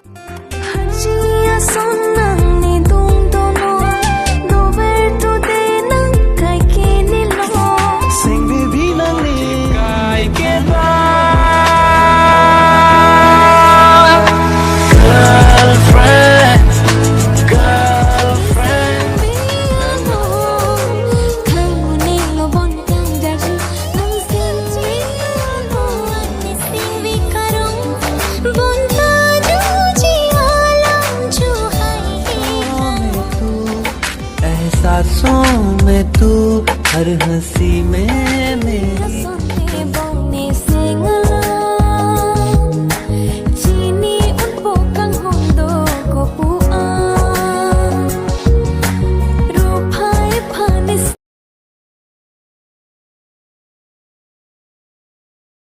Hajiya sonang ni dung dono dober to de nang kai ke ni lo sing bi nang ni kai ke ba girlfriend biano kang ni lo bon kang jaji nang sin chi lo ani sing vi karong bon ta ju ji alam ju hai एहसासों में तू हर हंसी में मेरी